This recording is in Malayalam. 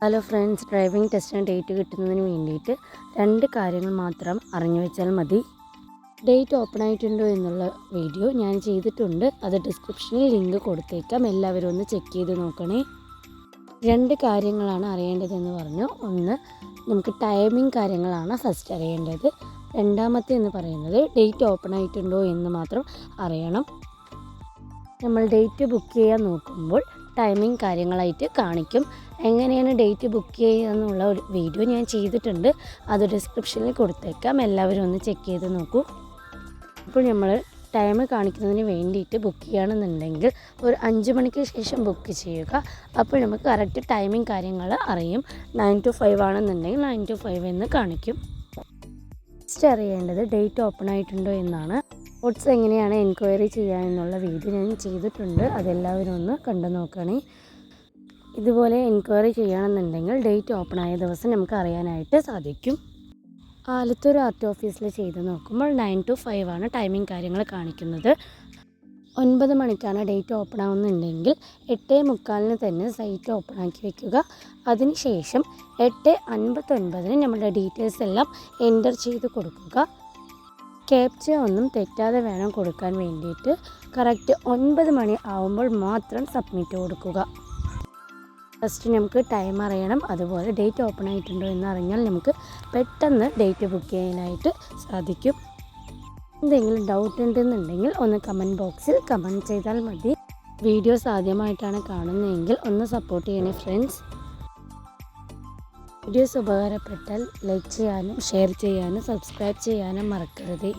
ഹലോ ഫ്രണ്ട്സ്, ഡ്രൈവിംഗ് ടെസ്റ്റിന് ഡേറ്റ് കിട്ടുന്നതിന് വേണ്ടിയിട്ട് 2 കാര്യങ്ങൾ മാത്രം അറിഞ്ഞു വെച്ചാൽ മതി. ഡേറ്റ് ഓപ്പൺ ആയിട്ടുണ്ടോ എന്നുള്ള വീഡിയോ ഞാൻ ചെയ്തിട്ടുണ്ട്. അത് ഡിസ്ക്രിപ്ഷനിൽ ലിങ്ക് കൊടുത്തേക്കാം. എല്ലാവരും ഒന്ന് ചെക്ക് ചെയ്ത് നോക്കണേ. 2 കാര്യങ്ങളാണ് അറിയേണ്ടതെന്ന് പറഞ്ഞു. ഒന്ന്, നമുക്ക് ടൈമിംഗ് കാര്യങ്ങളാണ് ഫസ്റ്റ് അറിയേണ്ടത്. രണ്ടാമത്തെ എന്ന് പറയുന്നത് ഡേറ്റ് ഓപ്പൺ ആയിട്ടുണ്ടോ എന്ന് മാത്രം അറിയണം. നമ്മൾ ഡേറ്റ് ബുക്ക് ചെയ്യാൻ നോക്കുമ്പോൾ ടൈമിംഗ് കാര്യങ്ങളായിട്ട് കാണിക്കും. എങ്ങനെയാണ് ഡേറ്റ് ബുക്ക് ചെയ്യുക എന്നുള്ള ഒരു വീഡിയോ ഞാൻ ചെയ്തിട്ടുണ്ട്. അത് ഡിസ്ക്രിപ്ഷനിൽ കൊടുത്തേക്കാം. എല്ലാവരും ഒന്ന് ചെക്ക് ചെയ്ത് നോക്കൂ. അപ്പോൾ നമ്മൾ ടൈം കാണിക്കുന്നതിന് വേണ്ടിയിട്ട് ബുക്ക് ചെയ്യുകയാണെന്നുണ്ടെങ്കിൽ ഒരു 5 മണിക്ക് ശേഷം ബുക്ക് ചെയ്യുക. അപ്പോൾ നമുക്ക് കറക്റ്റ് ടൈമിംഗ് കാര്യങ്ങൾ അറിയും. 9 to 5 ആണെന്നുണ്ടെങ്കിൽ 9 to 5 എന്ന് കാണിക്കും. നെക്സ്റ്റ് അറിയേണ്ടത് ഡേറ്റ് ഓപ്പൺ ആയിട്ടുണ്ടോ എന്നാണ്. സ്പോർട്സ് എങ്ങനെയാണ് എൻക്വയറി ചെയ്യുക എന്നുള്ള വീഡിയോ ഞാൻ ചെയ്തിട്ടുണ്ട്. അതെല്ലാവരും ഒന്ന് കണ്ടു നോക്കണേ. ഇതുപോലെ എൻക്വയറി ചെയ്യണമെന്നുണ്ടെങ്കിൽ ഡേറ്റ് ഓപ്പൺ ആയ ദിവസം നമുക്ക് അറിയാനായിട്ട് സാധിക്കും. ആലത്തൂർ ആർട്ട് ഓഫീസിൽ ചെയ്ത് നോക്കുമ്പോൾ 9 to 5 ആണ് ടൈമിംഗ് കാര്യങ്ങൾ കാണിക്കുന്നത്. 9 മണിക്കാണ് ഡേറ്റ് ഓപ്പൺ ആവുന്നുണ്ടെങ്കിൽ 8:45 തന്നെ സൈറ്റ് ഓപ്പൺ ആക്കി വെക്കുക. അതിനുശേഷം 8:59 നമ്മുടെ ഡീറ്റെയിൽസ് എല്ലാം എൻ്റർ ചെയ്ത് കൊടുക്കുക. ക്യാപ്ച ഒന്നും തെറ്റാതെ വേണം കൊടുക്കാൻ വേണ്ടിയിട്ട്. കറക്റ്റ് 9 മണി ആവുമ്പോൾ മാത്രം സബ്മിറ്റ് കൊടുക്കുക. ഫസ്റ്റ് നമുക്ക് ടൈം അറിയണം. അതുപോലെ ഡേറ്റ് ഓപ്പൺ ആയിട്ടുണ്ടോ എന്ന് അറിഞ്ഞാൽ നമുക്ക് പെട്ടെന്ന് ഡേറ്റ് ബുക്ക് ചെയ്യാനായിട്ട് സാധിക്കും. എന്തെങ്കിലും ഡൗട്ട് ഉണ്ടെന്നുണ്ടെങ്കിൽ ഒന്ന് കമൻറ്റ് ബോക്സിൽ കമൻറ്റ് ചെയ്താൽ മതി. വീഡിയോസ് ആദ്യമായിട്ടാണ് കാണുന്നതെങ്കിൽ ഒന്ന് സപ്പോർട്ട് ചെയ്യണേ ഫ്രണ്ട്സ്. വീഡിയോസ് ഉപകാരപ്പെട്ടാൽ ലൈക്ക് ചെയ്യാനും ഷെയർ ചെയ്യാനും സബ്സ്ക്രൈബ് ചെയ്യാനും മറക്കരുത്.